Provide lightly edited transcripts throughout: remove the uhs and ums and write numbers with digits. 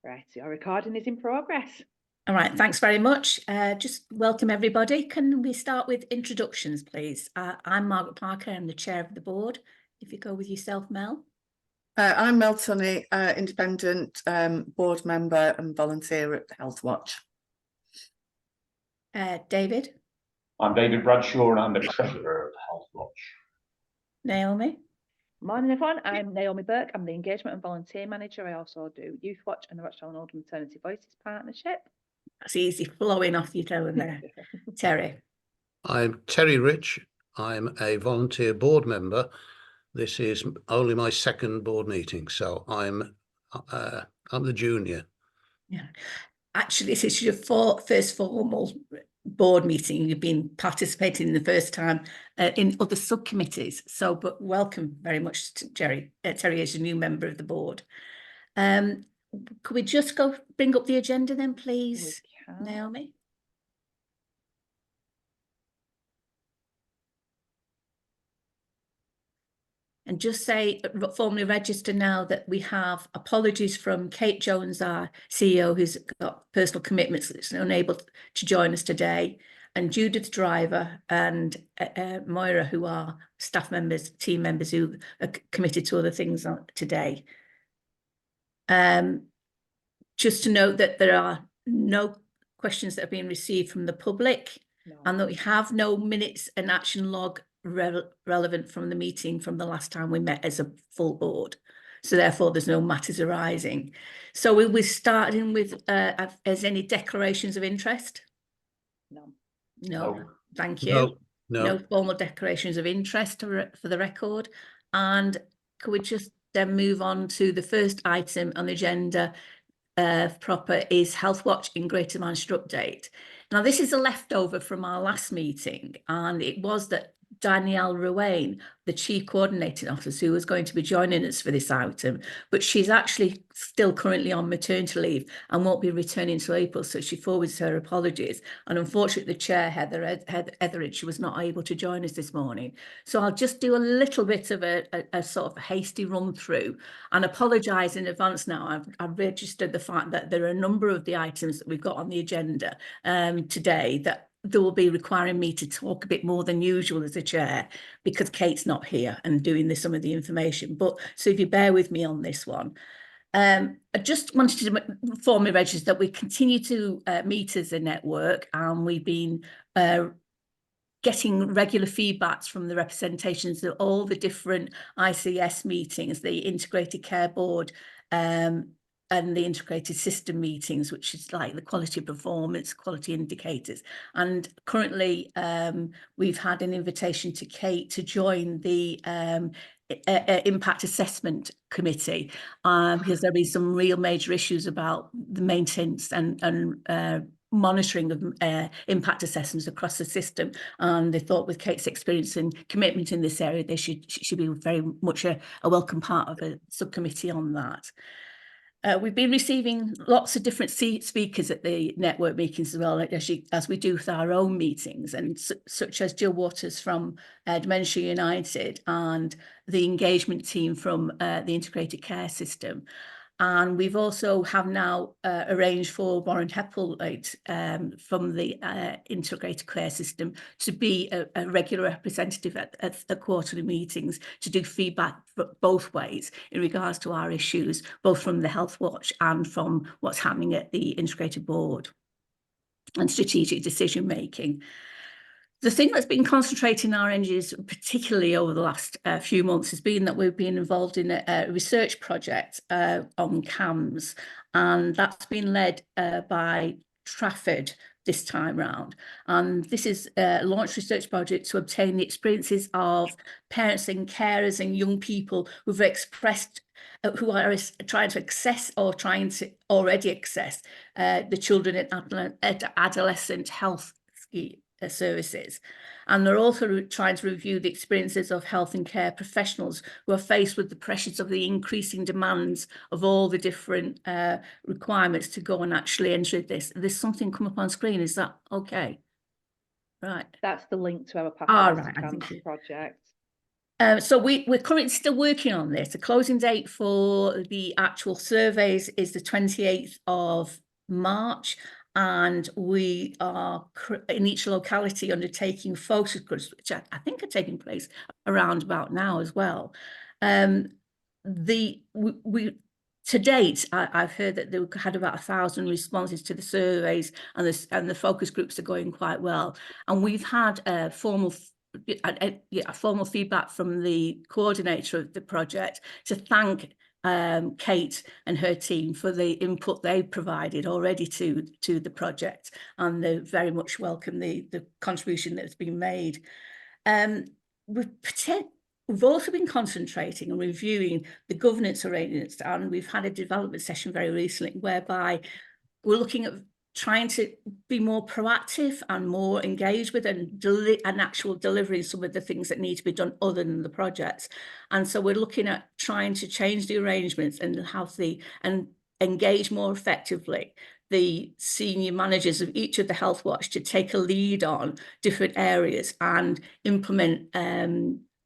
Right, your recording is in progress. All right, thanks very much. Just welcome everybody. Can we start with introductions, please? I'm Margaret Parker, I'm the chair of the board. If you go with yourself, Mel. I'm Mel Tunney, independent board member and volunteer at Healthwatch. David. I'm David Bradshaw and I'm the treasurer of Healthwatch. Naomi. Morning everyone, I'm Naomi Burke, I'm the engagement and volunteer manager. I also do Youthwatch and the Rochdale and Oldham Maternity Voices Partnership. That's easy, flowing off your tone there. Terry. I'm Terry Rich, I'm a volunteer board member. This is only my second board meeting, so I'm the junior. Yeah, actually this is your first formal board meeting. You've been participating the first time in other subcommittees, so but welcome very much to Terry as a new member of the board. Could we just bring up the agenda then, please, Naomi? And just say, formally register now that we have apologies from Kate Jones, our CEO, who's got personal commitments that's unable to join us today, and Judith Driver and Moira, who are staff members, team members who are committed to other things today. Just to note that there are no questions that have been received from the public, and that we have no minutes and action log relevant from the meeting from the last time we met as a full board. So therefore there's no matters arising. So we'll be starting with as any declarations of interest? No. Thank you. No formal declarations of interest for the record. And could we just then move on to the first item on the agenda proper is Healthwatch in Greater Manchester update. Now this is a leftover from our last meeting, and it was that Danielle Ruane, the Chief Coordinating Officer, who was going to be joining us for this item, but she's actually still currently on maternity leave and won't be returning to April, so she forwards her apologies. And unfortunately, the chair, Heather Etheridge, was not able to join us this morning. So I'll just do a little bit of a sort of hasty run through and apologise in advance now. I've registered the fact that there are a number of the items that we've got on the agenda today that they will be requiring me to talk a bit more than usual as a chair because Kate's not here and doing some of the information. But so if you bear with me on this one. I just wanted to formally register that we continue to meet as a network, and we've been getting regular feedbacks from the representations of all the different ICS meetings, the Integrated Care Board, and the integrated system meetings, which is like the quality of performance, quality indicators. And currently we've had an invitation to Kate to join the impact assessment committee because there is some real major issues about the maintenance and monitoring of impact assessments across the system, and they thought with Kate's experience and commitment in this area, they should be very much a welcome part of a subcommittee on that. We've been receiving lots of different speakers at the network meetings as well, as we do with our own meetings, and such as Jill Waters from Dementia United and the engagement team from the Integrated Care System. And we've also have now arranged for Warren Hepplewhite from the Integrated Care System to be a regular representative at the quarterly meetings to do feedback both ways in regards to our issues, both from the Healthwatch and from what's happening at the Integrated Board and strategic decision making. The thing that's been concentrating our energies, particularly over the last few months, has been that we've been involved in a research project on CAMS, and that's been led by Trafford this time round. And this is a launch research project to obtain the experiences of parents and carers and young people who've expressed who are trying to access or trying to already access the children and adolescent health services. And they're also trying to review the experiences of health and care professionals who are faced with the pressures of the increasing demands of all the different requirements to go and actually enter this. There's something come up on screen, is that okay? Right. That's the link to our right, project. So we're currently still working on this. The closing date for the actual surveys is the 28th of March, and we are in each locality undertaking focus groups, which I think are taking place around about now as well. To date, I've heard that they had about 1,000 responses to the surveys, and the focus groups are going quite well. And we've had formal feedback from the coordinator of the project to thank Kate and her team for the input they provided already to the project, and they very much welcome the contribution that's been made. We've also been concentrating and reviewing the governance arrangements, and we've had a development session very recently whereby we're looking at trying to be more proactive and more engaged with and actual delivering some of the things that need to be done other than the projects. And so we're looking at trying to change the arrangements and engage more effectively the senior managers of each of the Healthwatch to take a lead on different areas and implement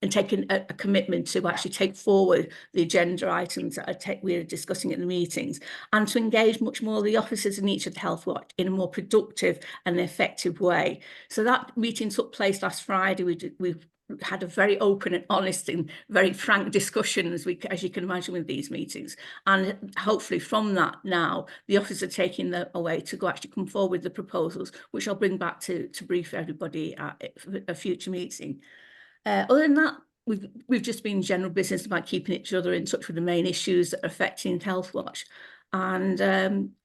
and taking a commitment to actually take forward the agenda items that we're discussing at the meetings, and to engage much more the officers in each of the Healthwatch in a more productive and effective way. So that meeting took place last Friday. We've had a very open and honest and very frank discussion, as you can imagine with these meetings. And hopefully from that now, the officers are taking a way to actually come forward with the proposals, which I'll bring back to brief everybody at a future meeting. Other than that, we've just been general business about keeping each other in touch with the main issues that are affecting Healthwatch. And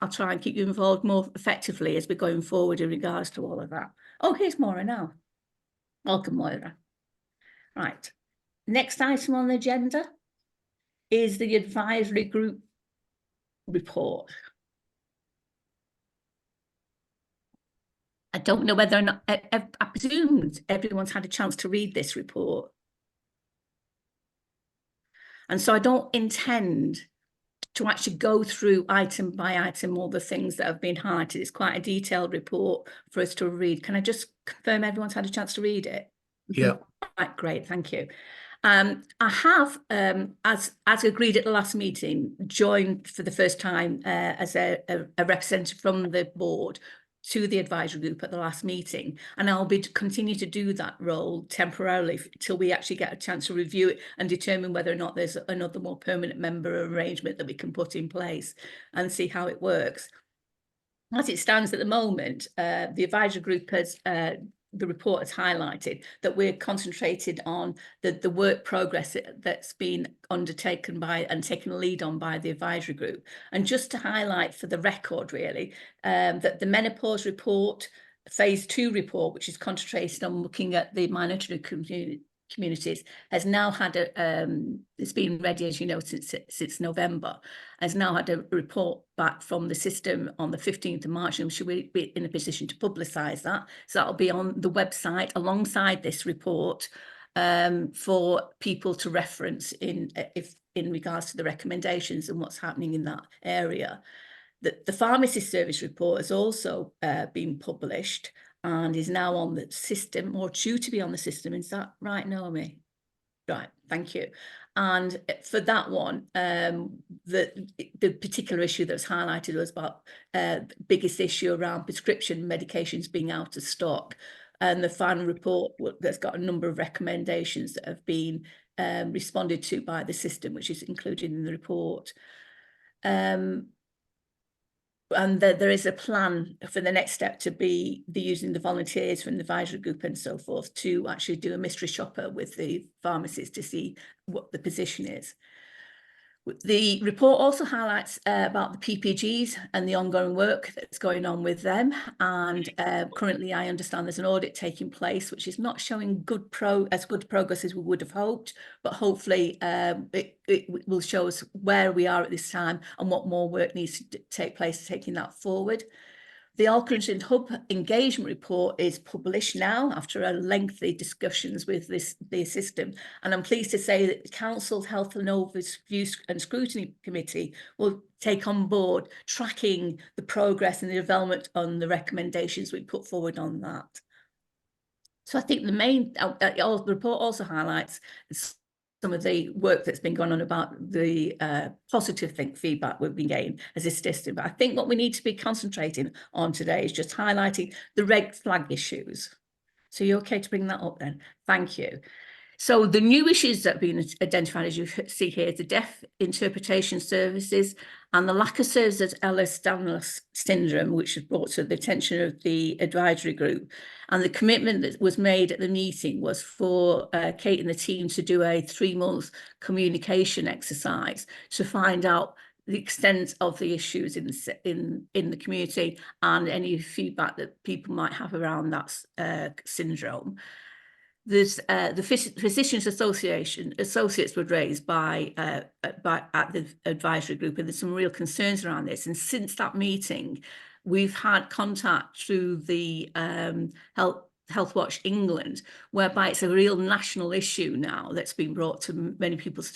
I'll try and keep you involved more effectively as we're going forward in regards to all of that. Oh, here's Moira now. Welcome, Moira. Right. Next item on the agenda is the advisory group report. I don't know whether or not, I presumed everyone's had a chance to read this report. And so I don't intend to actually go through item by item all the things that have been highlighted. It's quite a detailed report for us to read. Can I just confirm everyone's had a chance to read it? Yeah. Right, great, thank you. I have, as agreed at the last meeting, joined for the first time as a representative from the board to the advisory group at the last meeting, and I'll be continue to do that role temporarily till we actually get a chance to review it and determine whether or not there's another more permanent member arrangement that we can put in place and see how it works. As it stands at the moment, the advisory group has the report has highlighted that we're concentrated on the work progress that's been undertaken by and taken a lead on by the advisory group. And just to highlight for the record, really, that the menopause report, phase 2 report, which is concentrated on looking at the minority communities, has now had it's been ready, as you know, since November, has now had a report back from the system on the 15th of March, and should we be in a position to publicise that. So that'll be on the website alongside this report for people to reference in regards to the recommendations and what's happening in that area. The pharmacy service report has also been published and is now on the system, or due to be on the system. Is that right, Naomi? Right, thank you. And for that one, the particular issue that was highlighted was about the biggest issue around prescription medications being out of stock. And the final report that's got a number of recommendations that have been responded to by the system, which is included in the report. And there is a plan for the next step to be using the volunteers from the advisory group and so forth to actually do a mystery shopper with the pharmacies to see what the position is. The report also highlights about the PPGs and the ongoing work that's going on with them. And currently, I understand there's an audit taking place, which is not showing good progress as we would have hoped, but hopefully it will show us where we are at this time and what more work needs to take place taking that forward. The Alkington Hub engagement report is published now after a lengthy discussions with the system, and I'm pleased to say that the Council's Health and Overview and Scrutiny Committee will take on board tracking the progress and the development on the recommendations we put forward on that. So I think the main, the report also highlights some of the work that's been going on about the positive feedback we've been getting as a system. But I think what we need to be concentrating on today is just highlighting the red flag issues. So you're okay to bring that up then? Thank you. So the new issues that have been identified, as you see here, the deaf interpretation services and the lack of services at Ehlers-Danlos syndrome, which was brought to the attention of the advisory group. And the commitment that was made at the meeting was for Kate and the team to do a 3-month communication exercise to find out the extent of the issues in the community and any feedback that people might have around that syndrome. There's the Physicians Associates were raised by at the advisory group, and there's some real concerns around this. And since that meeting, we've had contact through the Healthwatch England, whereby it's a real national issue now that's been brought to many people's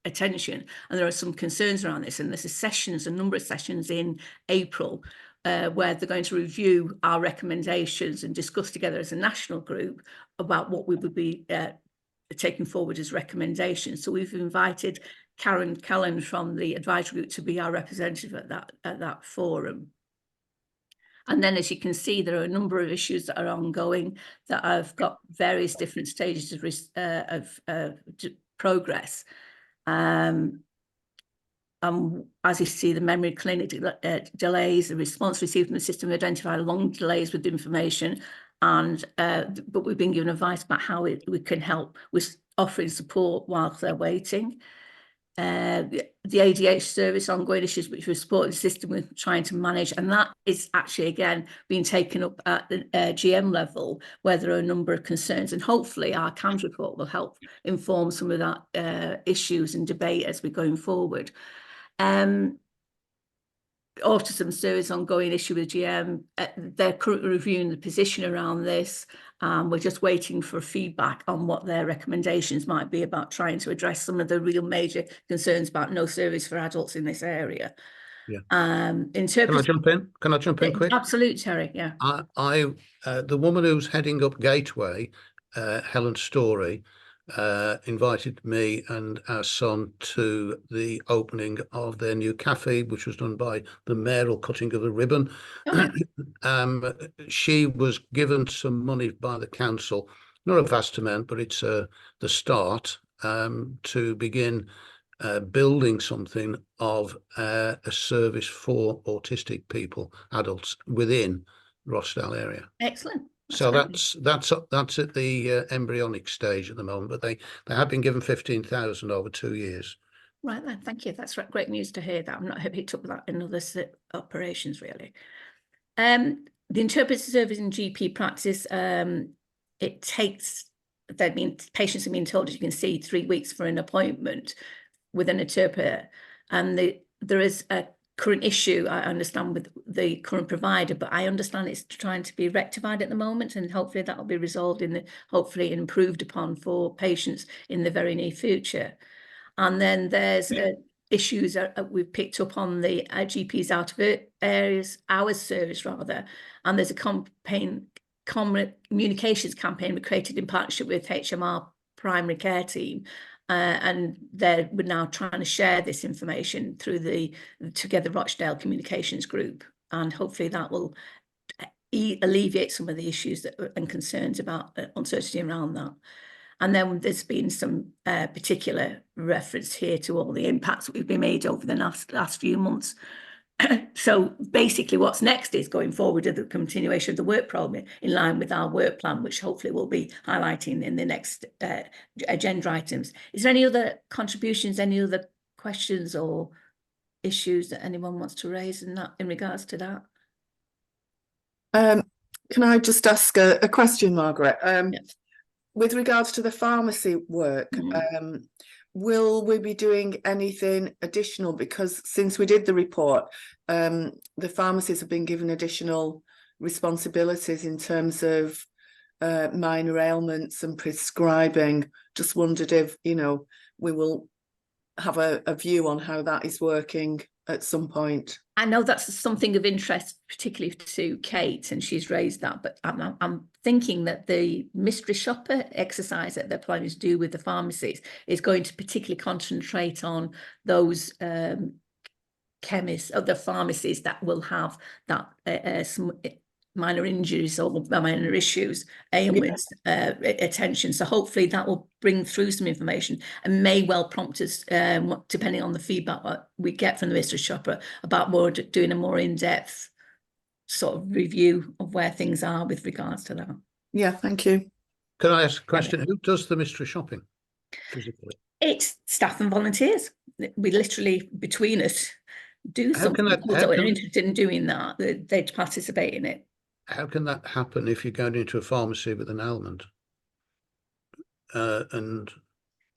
attention, and there are some concerns around this. And there's a number of sessions in April where they're going to review our recommendations and discuss together as a national group about what we would be taking forward as recommendations. So we've invited Karen Callan from the advisory group to be our representative at that forum. And then, as you can see, there are a number of issues that are ongoing that have got various different stages of progress. As you see, the memory clinic delays, the response received from the system identified long delays with information, and but we've been given advice about how we can help with offering support whilst they're waiting. The ADH service ongoing issues which we support the system with trying to manage, and that is actually again being taken up at the GM level, where there are a number of concerns, and hopefully our CAMS report will help inform some of that issues and debate as we're going forward. Autism service ongoing issue with GM, they're currently reviewing the position around this. We're just waiting for feedback on what their recommendations might be about trying to address some of the real major concerns about no service for adults in this area. Yeah. Can I jump in? Can I jump in quick? Absolutely, Terry. Yeah. The woman who's heading up Gateway, Helen Story, invited me and our son to the opening of their new cafe, which was done by the mayoral cutting of the ribbon. Oh, yeah. She was given some money by the council, not a vast amount, but it's the start to begin building something of a service for autistic people, adults within Rochdale area. Excellent. So that's at the embryonic stage at the moment, but they have been given 15,000 over 2 years. Right then, thank you. That's great news to hear that. I'm not picked up that in other operations really. The interpreter service in GP practice, it takes. Patients have been told, as you can see, 3 weeks for an appointment with an interpreter, and there is a current issue, I understand, with the current provider, but I understand it's trying to be rectified at the moment, and hopefully that will be resolved hopefully improved upon for patients in the very near future. And then there's issues we've picked up on the GPs out of hours service rather, and there's a communications campaign we created in partnership with HMR primary care team. And we're now trying to share this information through the Together Rochdale communications group, and hopefully that will alleviate some of the issues and concerns about uncertainty around that. And then there's been some particular reference here to all the impacts that we've been made over the last few months. So basically what's next is going forward to the continuation of the work programme in line with our work plan, which hopefully we'll be highlighting in the next agenda items. Is there any other contributions, any other questions or issues that anyone wants to raise in regards to that? Can I just ask a question, Margaret? Yes. With regards to the pharmacy work, will we be doing anything additional? Because since we did the report, the pharmacies have been given additional responsibilities in terms of minor ailments and prescribing. Just wondered if, we will have a view on how that is working at some point. I know that's something of interest, particularly to Kate, and she's raised that, but I'm thinking that the mystery shopper exercise that they're planning to do with the pharmacies is going to particularly concentrate on those chemists or the pharmacies that will have that some minor injuries or minor issues, ailments, attention. So hopefully that will bring through some information and may well prompt us, depending on the feedback that we get from the mystery shopper, about doing a more in-depth sort of review of where things are with regards to that. Yeah, thank you. Can I ask a question? Who does the mystery shopping physically? It's staff and volunteers. We literally, between us, do How can something. that- how So we're can- interested in doing that. They'd participate in it. How can that happen if you're going into a pharmacy with an ailment? And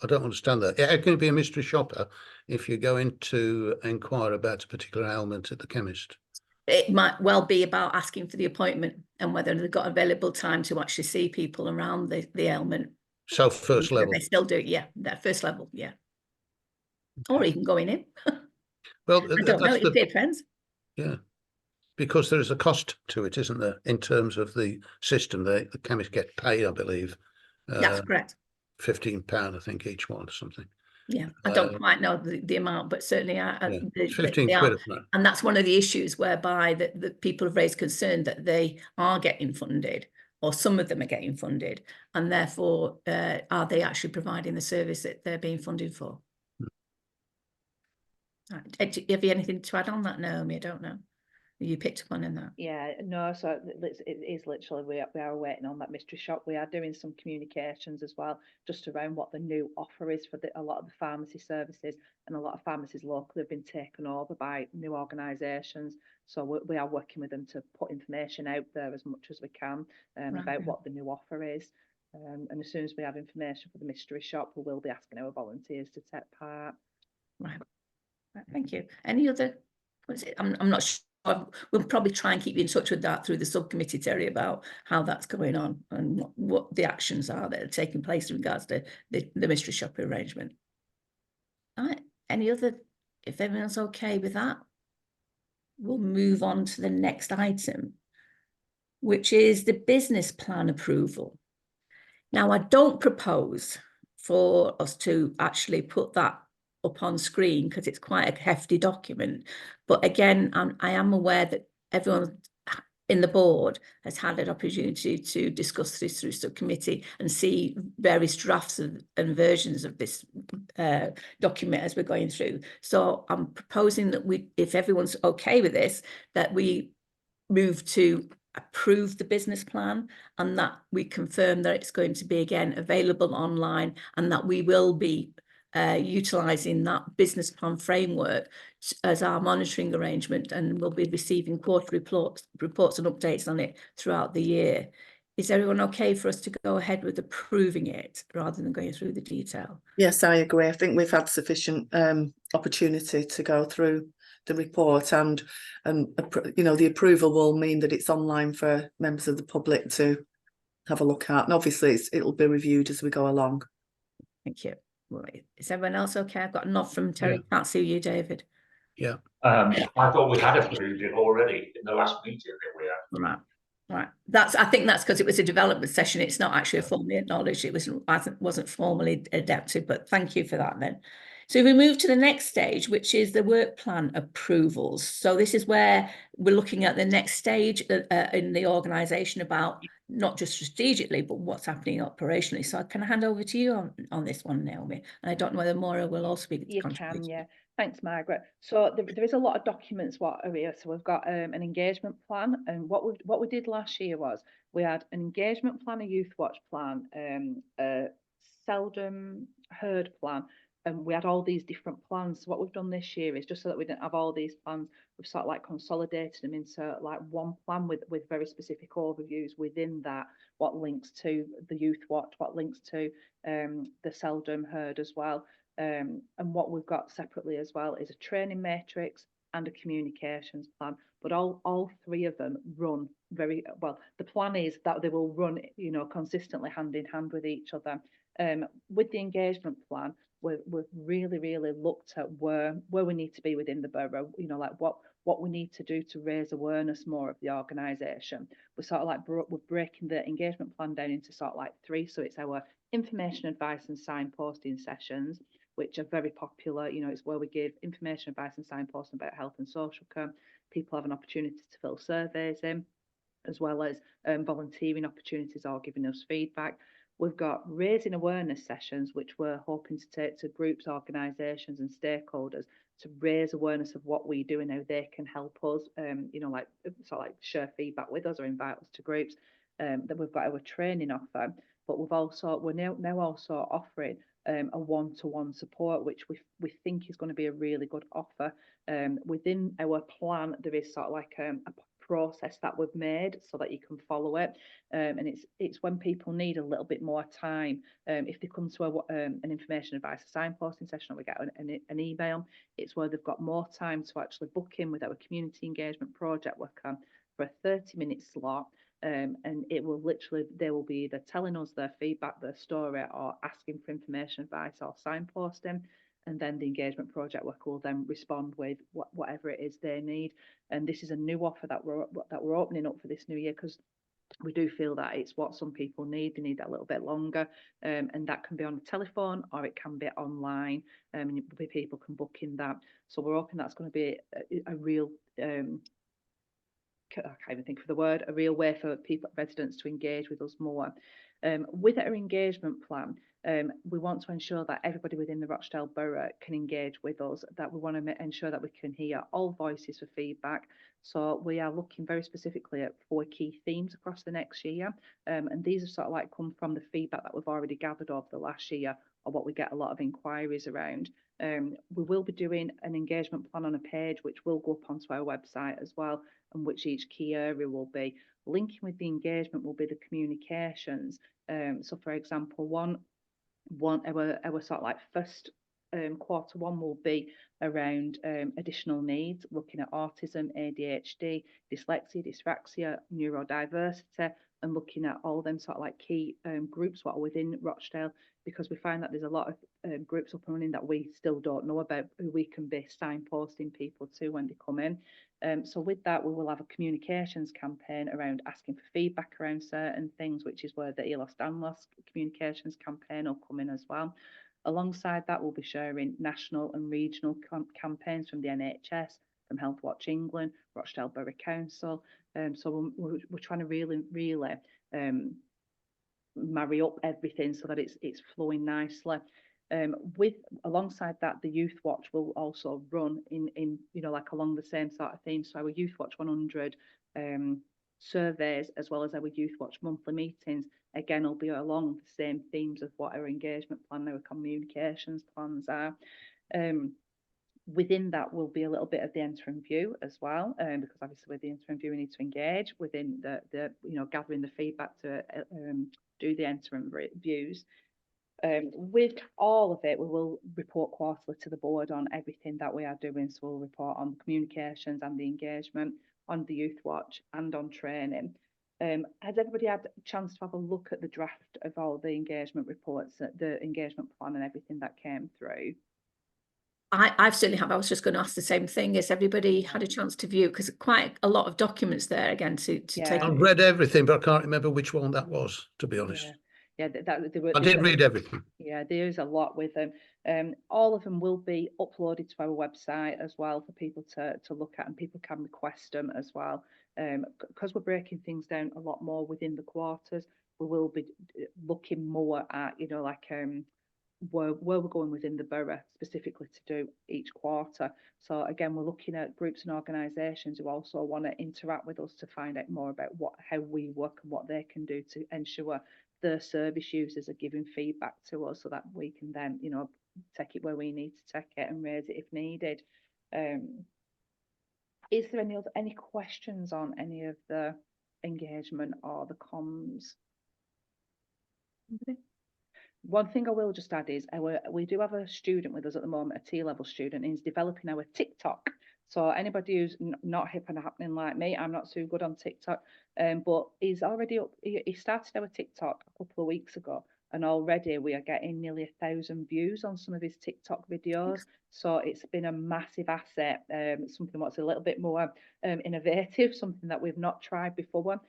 I don't understand that. How can it be a mystery shopper if you're going to inquire about a particular ailment at the chemist? It might well be about asking for the appointment and whether they've got available time to actually see people around the ailment. So first level. They still do, yeah. That first level, yeah. Or even going in. Well, I don't know. that's It depends. yeah, because there is a cost to it, isn't there? In terms of the system, the chemists get paid, I believe. That's correct. £15, I think, each one or something. Yeah, I don't quite know the amount, but certainly It's 15 they quid, are. isn't it? And that's one of the issues whereby the people have raised concern that they are getting funded, or some of them are getting funded, and therefore are they actually providing the service that they're being funded for? Have you anything to add on that, Naomi? I don't know. You picked up on in that. Yeah, no, so it is literally, we are waiting on that mystery shop. We are doing some communications as well, just around what the new offer is for a lot of the pharmacy services, and a lot of pharmacies locally have been taken over by new organisations. So we are working with them to put information out there as much as we can about what the new offer is. And as soon as we have information for the mystery shop, we will be asking our volunteers to take part. Right, thank you. Any other? I'm not sure. We'll probably try and keep you in touch with that through the subcommittee, Terry, about how that's going on and what the actions are that are taking place in regards to the mystery shopper arrangement. All right, any other, if everyone's okay with that, we'll move on to the next item, which is the business plan approval. Now, I don't propose for us to actually put that up on screen because it's quite a hefty document. But again, I am aware that everyone in the board has had an opportunity to discuss this through subcommittee and see various drafts and versions of this document as we're going through. So I'm proposing that if everyone's okay with this, that we move to approve the business plan, and that we confirm that it's going to be again available online, and that we will be utilising that business plan framework as our monitoring arrangement, and we'll be receiving quarterly reports and updates on it throughout the year. Is everyone okay for us to go ahead with approving it rather than going through the detail? Yes, I agree. I think we've had sufficient opportunity to go through the report, and you know, the approval will mean that it's online for members of the public to have a look at, and obviously it'll be reviewed as we go along. Thank you. Right. Is everyone else okay? I've got a nod from Terry. Yeah. Can't see you, David. Yeah. I thought we had approved it already in the last meeting that we had. Right. Right. I think that's because it was a development session. It's not actually formally acknowledged. It wasn't formally adapted, but thank you for that then. So we move to the next stage, which is the work plan approvals. So this is where we're looking at the next stage in the organisation about not just strategically, but what's happening operationally. So can I hand over to you on this one, Naomi? And I don't know whether Maura will also be contributing. Yeah. Thanks, Margaret. So there is a lot of documents what are here. So we've got an engagement plan, and what we did last year was we had an engagement plan, a Youthwatch plan, a seldom heard plan, and we had all these different plans. So what we've done this year is, just so that we didn't have all these plans, we've sort of like consolidated them into like one plan with very specific overviews within that, what links to the Youthwatch, what links to the seldom heard as well. And what we've got separately as well is a training matrix and a communications plan, but all three of them run very well. The plan is that they will run, you know, consistently hand in hand with each other. With the engagement plan, we've really looked at where we need to be within the borough, you know, like what we need to do to raise awareness more of the organisation. We're sort of like we're breaking the engagement plan down into sort of like 3. So it's our information, advice and signposting sessions, which are very popular. You know, it's where we give information, advice and signposting about health and social care. People have an opportunity to fill surveys in, as well as volunteering opportunities or giving us feedback. We've got raising awareness sessions, which we're hoping to take to groups, organisations and stakeholders to raise awareness of what we do and how they can help us, you know, like sort of like share feedback with us or invite us to groups. Then we've got our training offer, but we're now also offering a one-to-one support, which we think is going to be a really good offer. Within our plan, there is sort of like a process that we've made so that you can follow it, and it's when people need a little bit more time, if they come to an information advice signposting session or we get an email, it's where they've got more time to actually book in with our community engagement project worker for a 30-minute slot. And it will literally, they will be either telling us their feedback, their story, or asking for information advice or signposting. And then the engagement project worker will then respond with whatever it is they need. And this is a new offer that we're opening up for this new year, because we do feel that it's what some people need. They need that a little bit longer, and that can be on the telephone or it can be online, and people can book in that. So we're hoping that's going to be a real I can't even think of the word, a real way for residents to engage with us more. With our engagement plan, we want to ensure that everybody within the Rochdale Borough can engage with us, that we want to ensure that we can hear all voices for feedback. So we are looking very specifically at 4 key themes across the next year. And these are sort of like come from the feedback that we've already gathered over the last year, or what we get a lot of inquiries around. We will be doing an engagement plan on a page, which will go up onto our website as well, and which each key area will be. Linking with the engagement will be the communications. So for example, our sort of like first Q1 will be around additional needs, looking at autism, ADHD, dyslexia, dyspraxia, neurodiversity, and looking at all them sort of like key groups what are within Rochdale, because we find that there's a lot of groups up and running that we still don't know about, who we can be signposting people to when they come in. So with that, we will have a communications campaign around asking for feedback around certain things, which is where the ELOS DANLOS communications campaign will come in as well. Alongside that, we'll be sharing national and regional campaigns from the NHS, from Healthwatch England, Rochdale Borough Council. So we're trying to really marry up everything so that it's flowing nicely. Alongside that, the Youthwatch will also run in you know, like along the same sort of theme. So our Youthwatch 100 surveys, as well as our Youthwatch monthly meetings, again will be along the same themes of what our engagement plan, our communications plans are. Within that will be a little bit of the interim view as well, because obviously with the interim view we need to engage within the you know, gathering the feedback to do the interim views. With all of it, we will report quarterly to the board on everything that we are doing. So we'll report on the communications and the engagement, on the Youthwatch and on training. Has everybody had a chance to have a look at the draft of all the engagement reports, the engagement plan and everything that came through? I've certainly have. I was just going to ask the same thing. Has everybody had a chance to view? Because quite a lot of documents there again to take. I've read everything, but I can't remember which one that was, to be honest. Yeah, I did read everything. Yeah, there is a lot with them. All of them will be uploaded to our website as well for people to look at, and people can request them as well. Because we're breaking things down a lot more within the quarters, we will be looking more at, you know, like where we're going within the borough specifically to do each quarter. So again, we're looking at groups and organisations who also want to interact with us to find out more about how we work and what they can do to ensure the service users are giving feedback to us, so that we can then, you know, take it where we need to take it and raise it if needed. Is there any questions on any of the engagement or the comms? One thing I will just add is we do have a student with us at the moment, a T-level student, and he's developing our TikTok. So anybody who's not hip and happening like me, I'm not so good on TikTok, but he's already up. He started our TikTok a couple of weeks ago, and already we are getting nearly 1,000 views on some of his TikTok videos. So it's been a massive asset, something what's a little bit more innovative, something that we've not tried before.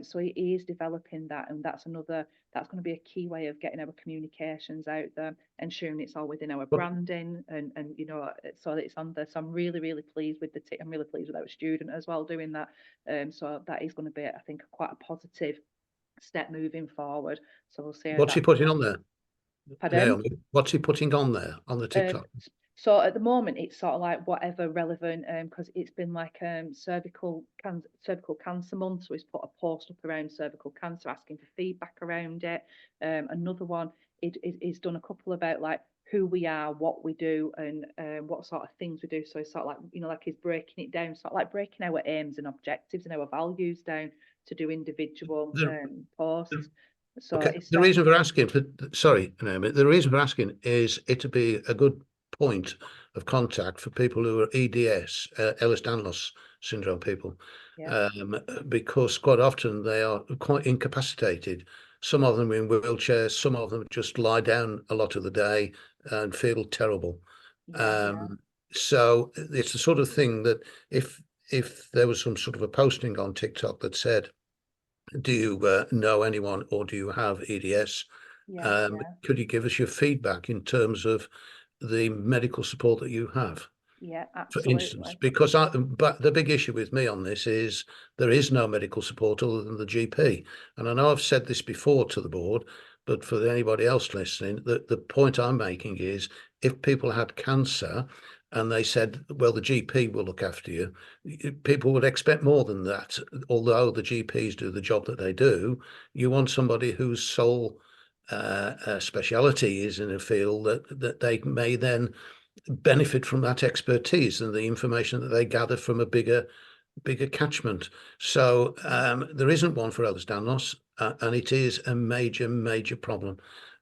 So he is developing that, and that's going to be a key way of getting our communications out there, ensuring it's all within our branding, and you know, so that it's on there. So I'm really pleased with I'm really pleased with our student as well doing that. So that is going to be, I think, quite a positive step moving forward. So we'll see. What's he putting on there? Pardon? Naomi, what's he putting on there on the TikTok? So at the moment, it's sort of like whatever relevant, because it's been like cervical cancer month. So he's put a post up around cervical cancer, asking for feedback around it. Another one, he's done a couple about like who we are, what we do, and what sort of things we do. So it's sort of like, you know, like he's breaking it down, sort of like breaking our aims and objectives and our values down to do individual posts. So Okay. The reason for asking, sorry, Naomi, the reason for asking is it to be a good point of contact for people who are EDS, Ehlers-Danlos syndrome people, because quite often they are quite incapacitated. Some of them in wheelchairs, some of them just lie down a lot of the day and feel terrible. So it's the sort of thing that if there was some sort of a posting on TikTok that said, do you know anyone, or do you have EDS? Could you give us your feedback in terms of the medical support that you have? Yeah, absolutely. For instance, because but the big issue with me on this is there is no medical support other than the GP. And I know I've said this before to the board, but for anybody else listening, the point I'm making is if people had cancer and they said, well, the GP will look after you, people would expect more than that. Although the GPs do the job that they do, you want somebody whose sole speciality is in a field that they may then benefit from that expertise and the information that they gather from a bigger catchment. So there isn't one for Ehlers-Danlos, and it is a major problem.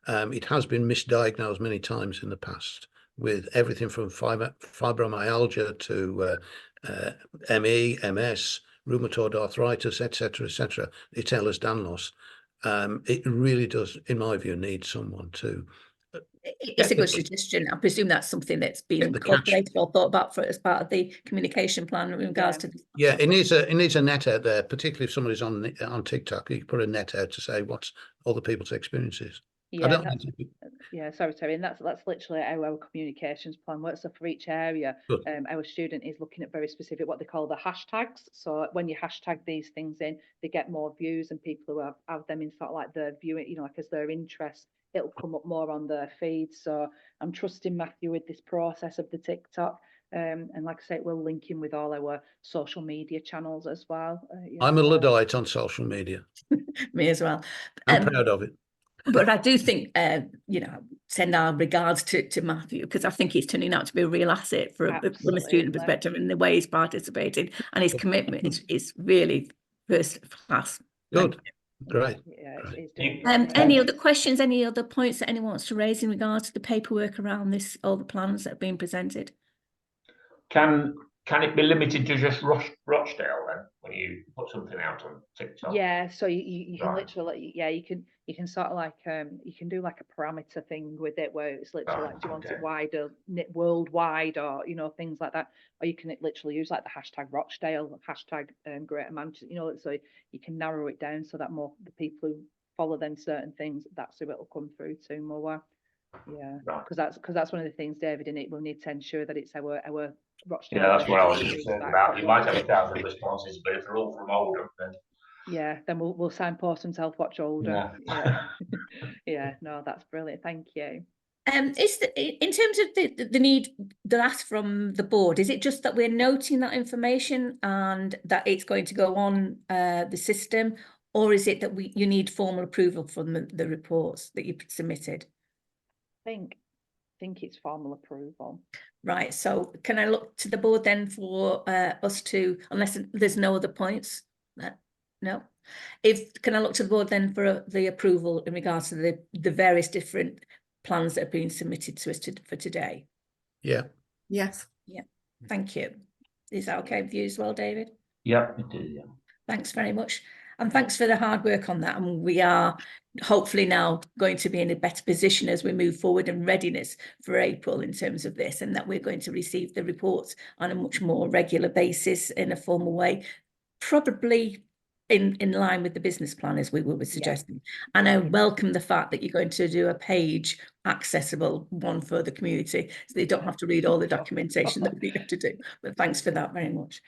It has been misdiagnosed many times in the past, with everything from fibromyalgia to ME, MS, rheumatoid arthritis, etc. It's Ehlers-Danlos. It really does, in my view, need someone to. It's a good suggestion. I presume that's something that's been incorporated or thought about as part of the communication plan in regards to this. Yeah, it needs a net out there, particularly if somebody's on TikTok. You can put a net out to say what's other people's experiences. Sorry, Terry, and that's literally how our communications plan works. So for each area, our student is looking at very specific, what they call the hashtags. So when you hashtag these things in, they get more views, and people who have them in sort of like their viewing, you know, like as their interest, it'll come up more on their feed. So I'm trusting Matthew with this process of the TikTok. And like I say, we'll link in with all our social media channels as well. I'm a Luddite on social media. Me as well. I'm proud of it. But I do think, you know, send our regards to Matthew, because I think he's turning out to be a real asset from a student perspective, and the way he's participating and his commitment is really first class. Good. Great. Any other questions, any other points that anyone wants to raise in regards to the paperwork around this, all the plans that have been presented? Can it be limited to just Rochdale then, when you put something out on TikTok? Yeah, so you can literally, you can sort of like you can do like a parameter thing with it, where it's literally like, do you want it wider, worldwide, or you know, things like that, or you can literally use like the hashtag Rochdale, hashtag Greater Manchester, you know, so you can narrow it down so that more the people who follow then certain things, that's who it'll come through to more. Because that's one of the things, David, in it, we'll need to ensure that it's our Rochdale. Yeah, that's what I was just saying about. You might have 1,000 responses, but if they're all from Oldham, then then we'll signpost them to Healthwatch Rochdale. No, that's brilliant. Thank you. Is in terms of the need, the ask from the board, is it just that we're noting that information and that it's going to go on the system, or is it that you need formal approval from the reports that you submitted? I think it's formal approval. Right, so can I look to the board then for us to, unless there's no other points? No. Can I look to the board then for the approval in regards to the various different plans that have been submitted to us for today? Yeah. Yes. Yeah. Thank you. Is that okay with you as well, David? Yeah, it is. Yeah. Thanks very much. And thanks for the hard work on that. And we are hopefully now going to be in a better position as we move forward and readiness for April in terms of this, and that we're going to receive the reports on a much more regular basis in a formal way, probably in line with the business plan as we were suggesting. And I welcome the fact that you're going to do a page accessible one for the community, so they don't have to read all the documentation that we have to do. But thanks for that very much.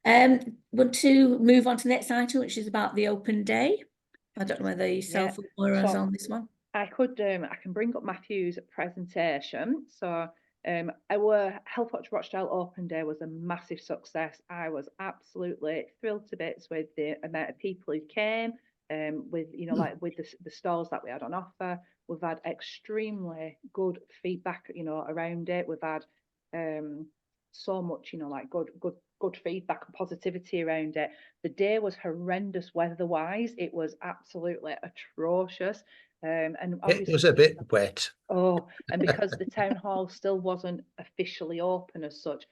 Want to move on to the next item, which is about the open day. I don't know whether yourself or us on this one. I can bring up Matthew's presentation. So our Healthwatch Rochdale Open Day was a massive success. I was absolutely thrilled to bits with the amount of people who came, with like with the stalls that we had on offer. We've had extremely good feedback, around it. We've had so much, like good feedback and positivity around it. The day was horrendous weather-wise. It was absolutely atrocious. And it was a bit wet. Oh, and because the town hall still wasn't officially open as such,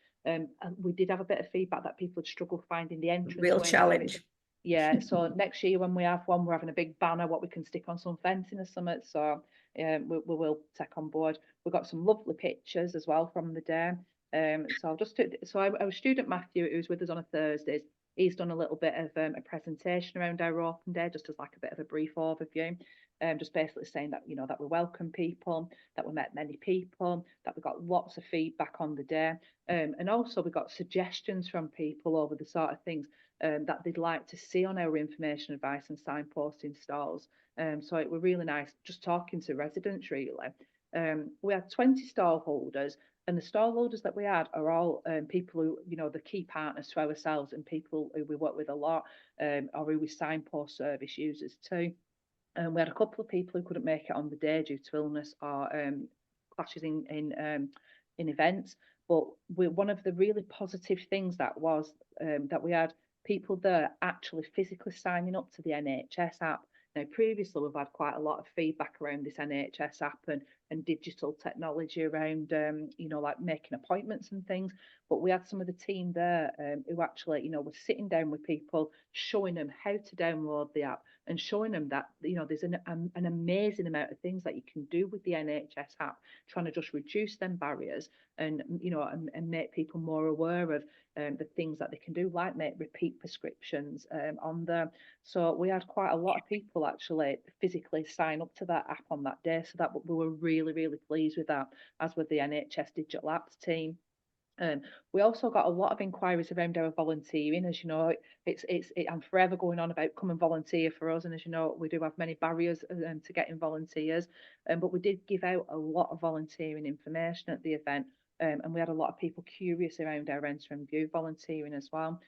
we did have a bit of feedback that people had struggled finding the entrance. Real challenge. Yeah, so next year when we have one, we're having a big banner what we can stick on some fencing or something. So we will take on board. We've got some lovely pictures as well from the day. So our student Matthew, who was with us on a Thursdays, he's done a little bit of a presentation around our open day, just as like a bit of a brief overview. Just basically saying that that we welcome people, that we met many people, that we got lots of feedback on the day, and also we got suggestions from people over the sort of things that they'd like to see on our information, advice and signposting stalls. So it was really nice just talking to residents really. We had 20 stall holders, and the stall holders that we had are all people who, the key partners to ourselves and people who we work with a lot, or who we signpost service users too. We had a couple of people who couldn't make it on the day due to illness or clashes in events. But one of the really positive things that was that we had people there actually physically signing up to the NHS app. Now, previously, we've had quite a lot of feedback around this NHS app and digital technology around, like making appointments and things. But we had some of the team there who actually, were sitting down with people, showing them how to download the app and showing them that, there's an amazing amount of things that you can do with the NHS app, trying to just reduce them barriers and, and make people more aware of the things that they can do, like make repeat prescriptions on them. So we had quite a lot of people actually physically sign up to that app on that day. So that we were really, really pleased with that, as with the NHS Digital Apps team. We also got a lot of inquiries around our volunteering. As you know, I'm forever going on about come and volunteer for us, and as you know, we do have many barriers to getting volunteers. But we did give out a lot of volunteering information at the event, and we had a lot of people curious around our Enter and View volunteering as well.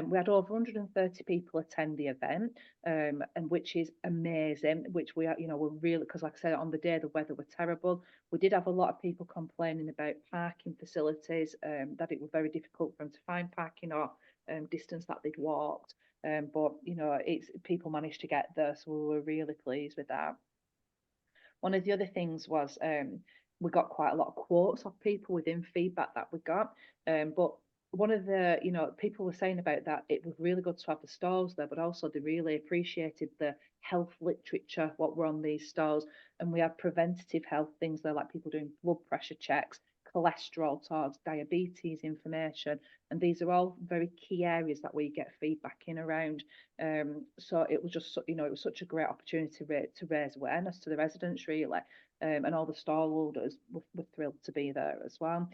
We had over 130 people attend the event, and which is amazing. Which we are, we're really, because like I said, on the day the weather was terrible. We did have a lot of people complaining about parking facilities, that it was very difficult for them to find parking or distance that they'd walked. But people managed to get there, so we were really pleased with that. One of the other things was we got quite a lot of quotes of people within feedback that we got, but one of the, people were saying about that it was really good to have the stalls there, but also they really appreciated the health literature, what were on these stalls. And we had preventative health things there, like people doing blood pressure checks, cholesterol talks, diabetes information. And these are all very key areas that we get feedback in around. So it was just, it was such a great opportunity to raise awareness to the residents, really. And all the stall holders were thrilled to be there as well.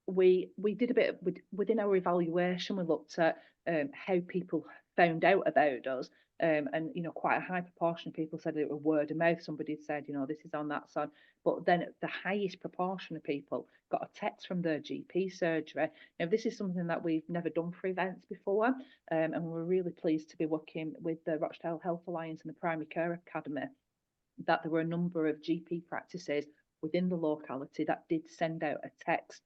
We did a bit within our evaluation. We looked at how people found out about us, and quite a high proportion of people said it was word of mouth. Somebody said, this is on that side, but then the highest proportion of people got a text from their GP surgery. Now, this is something that we've never done for events before, and we're really pleased to be working with the Rochdale Health Alliance and the Primary Care Academy. That there were a number of GP practices within the locality that did send out a text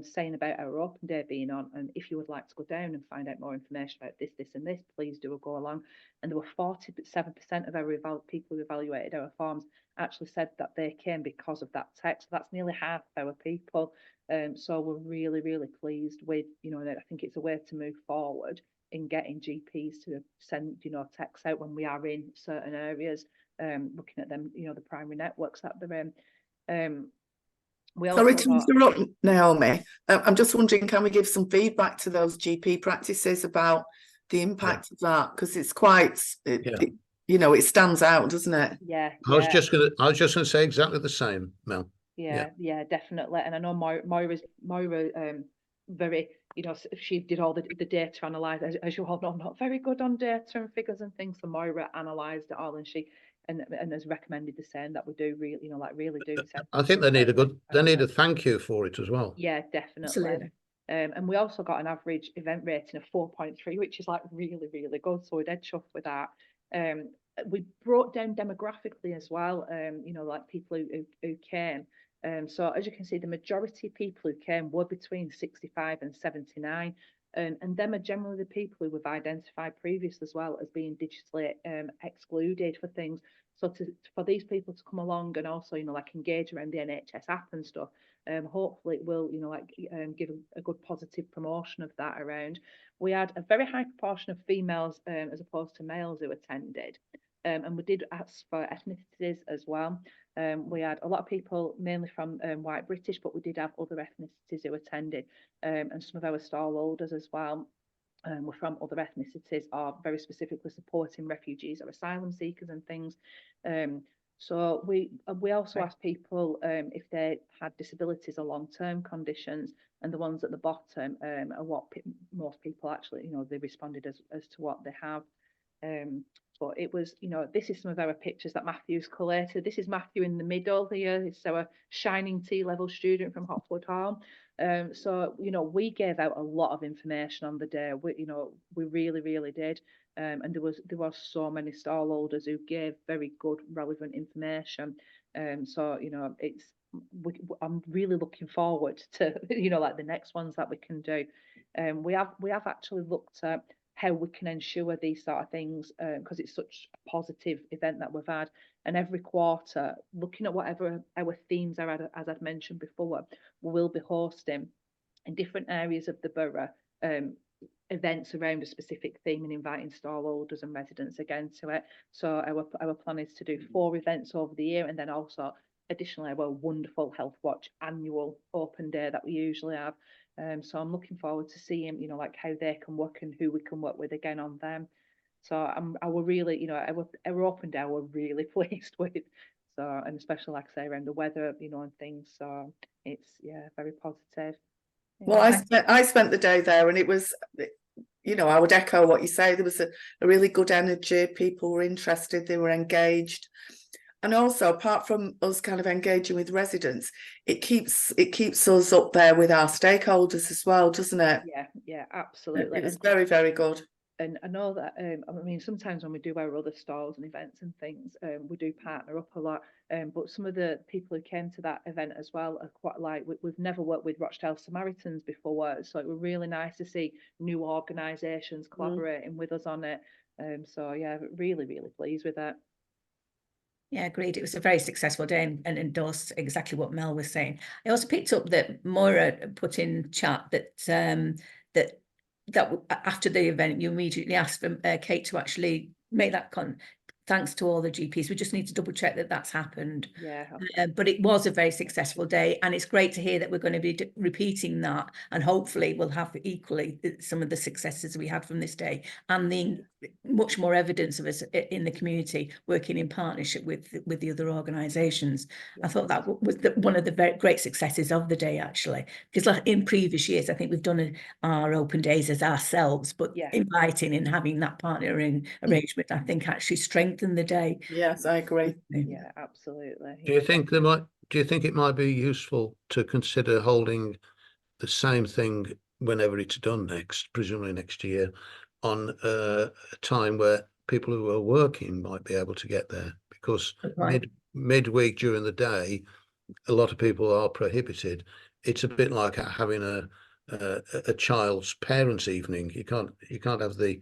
saying about our open day being on, and if you would like to go down and find out more information about this, and this, please do go along. And there were 47% of our people who evaluated our forms actually said that they came because of that text. So that's nearly half of our people. So we're really, really pleased with, I think it's a way to move forward in getting GPs to send, you know, texts out when we are in certain areas, looking at them, you know, the primary networks that they're in. We also Sorry to interrupt, Naomi. I'm just wondering, can we give some feedback to those GP practices about the impact of that? Because it's quite, you know, it stands out, doesn't it? Yeah. I was just gonna say exactly the same, Mel. Yeah, definitely. And I know Moira very, you know, she did all the data analysis. As you all know, I'm not very good on data and figures and things. So Moira analysed it all, and she and has recommended the same, that we do really, you know, like really do. I think they need a thank you for it as well. Yeah, definitely. Absolutely. And we also got an average event rating of 4.3, which is like really, really good. So we're dead chuffed with that. We brought down demographically as well, you know, like people who came. So as you can see, the majority of people who came were between 65 and 79. And them are generally the people who we've identified previously as well as being digitally excluded for things. So for these people to come along and also, you know, like engage around the NHS app and stuff, hopefully it will, you know, like give a good positive promotion of that around. We had a very high proportion of females as opposed to males who attended. And we did ask for ethnicities as well. We had a lot of people mainly from white British, but we did have other ethnicities who attended, and some of our stall holders as well were from other ethnicities, or very specifically supporting refugees or asylum seekers and things. So we also asked people if they had disabilities or long-term conditions, and the ones at the bottom are what most people actually, you know, they responded as to what they have. But it was, you know, this is some of our pictures that Matthew's collated. This is Matthew in the middle here. It's our shining T-level student from Hopwood Hall. So, you know, we gave out a lot of information on the day. You know, we really, really did. And there was so many stall holders who gave very good, relevant information. So, you know, I'm really looking forward to, you know, like the next ones that we can do. We have actually looked at how we can ensure these sort of things, because it's such a positive event that we've had. And every quarter, looking at whatever our themes are, as I've mentioned before, we will be hosting in different areas of the borough events around a specific theme and inviting stall holders and residents again to it. So our plan is to do 4 events over the year, and then also additionally our wonderful Healthwatch annual open day that we usually have. So I'm looking forward to seeing, you know, like how they can work and who we can work with again on them. So I were really, you know, our open day we're really pleased with. So, and especially like I say around the weather, you know, and things. So it's very positive. Well, I spent the day there, and it was, you know, I would echo what you say. There was a really good energy. People were interested. They were engaged. And also, apart from us kind of engaging with residents, it keeps us up there with our stakeholders as well, doesn't it? Yeah, absolutely. It was very, very good. And I know that, I mean, sometimes when we do our other stalls and events and things, we do partner up a lot. But some of the people who came to that event as well are quite like, we've never worked with Rochdale Samaritans before. So it was really nice to see new organisations collaborating with us on it. So yeah, really, really pleased with that. Yeah, agreed. It was a very successful day and endorsed exactly what Mel was saying. I also picked up that Moira put in chat that that after the event, you immediately asked for Kate to actually make that thanks to all the GPs. We just need to double check that that's happened. Yeah. But it was a very successful day, and it's great to hear that we're going to be repeating that, and hopefully we'll have equally some of the successes we had from this day, and the much more evidence of us in the community working in partnership with the other organisations. I thought that was one of the very great successes of the day, actually, because like in previous years, I think we've done our open days as ourselves, but inviting and having that partnering arrangement, I think actually strengthened the day. Yes, I agree. Yeah, absolutely. Do you think it might be useful to consider holding the same thing whenever it's done next, presumably next year, on a time where people who are working might be able to get there? Because midweek during the day, a lot of people are prohibited. It's a bit like having a child's parents' evening. You can't have the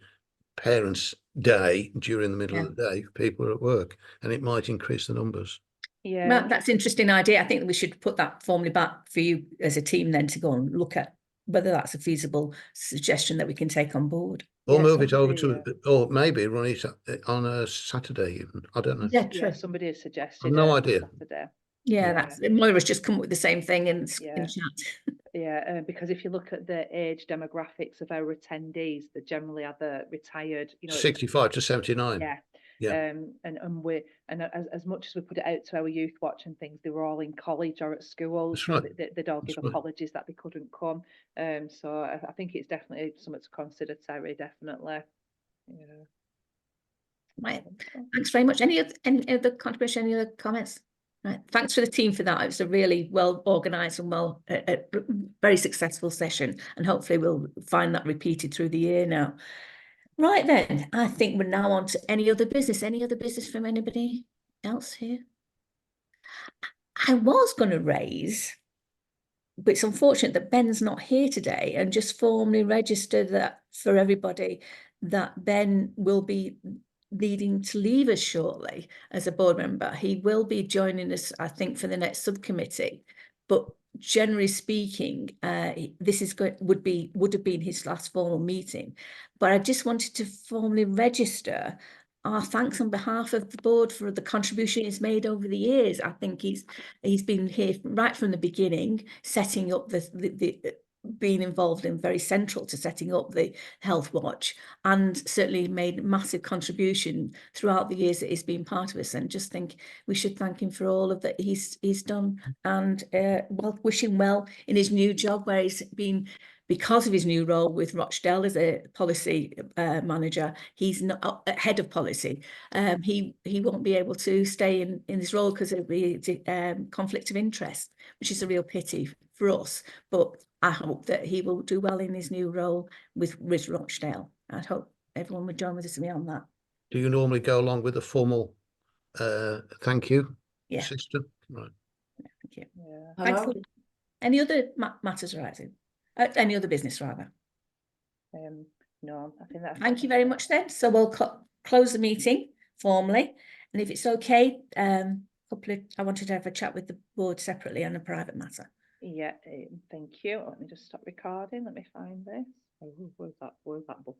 parents' day during the middle of the day. People are at work, and it might increase the numbers. Yeah, well, that's an interesting idea. I think we should put that formally back for you as a team then to go and look at whether that's a feasible suggestion that we can take on board. Or Yeah, move it over somebody, to, or maybe run it on a Saturday even. I don't know. Yeah, yeah, true. somebody has I've suggested no a idea. Saturday. Yeah, Yeah. that's Moira's just come up with the same thing in Yeah. chat. Yeah, because if you look at the age demographics of our attendees, they generally are the retired, you know, 65 to 79. yeah. Yeah. And as much as we put it out to our youth watch and things, they were all in college or at school. That's So right. they'd all That's give right. apologies that they couldn't come. So I think it's definitely something to consider, Terry, definitely. Yeah. Right. Thanks very much. Any other contribution, any other comments? Right. Thanks for the team for that. It was a really well organised and very successful session, and hopefully we'll find that repeated through the year now. Right then, I think we're now on to any other business. Any other business from anybody else here? I was going to raise, but it's unfortunate that Ben's not here today, and just formally register that for everybody that Ben will be needing to leave us shortly as a board member. He will be joining us, I think, for the next subcommittee, but generally speaking, this is would have been his last formal meeting. But I just wanted to formally register our thanks on behalf of the board for the contribution he's made over the years. I think he's been here right from the beginning, setting up the being involved in very central to setting up the Healthwatch, and certainly made massive contribution throughout the years that he's been part of us. And just think we should thank him for all of that he's done, and wish him well in his new job, where he's been, because of his new role with Rochdale as a policy manager. He's not head of policy. He won't be able to stay in this role because of the conflict of interest, which is a real pity for us. But I hope that he will do well in his new role with Rochdale. I hope everyone would join with us on that. Do you normally go along with a formal thank you, Yeah. sister? Right. Thank you. Yeah. Thanks. Any other matters arising? Any other business, rather? No, I think that's. Thank you very much then. So we'll close the meeting formally. And if it's okay, I wanted to have a chat with the board separately on a private matter. Yeah, thank you. Let me just stop recording. Let me find this. Oh, where's that button?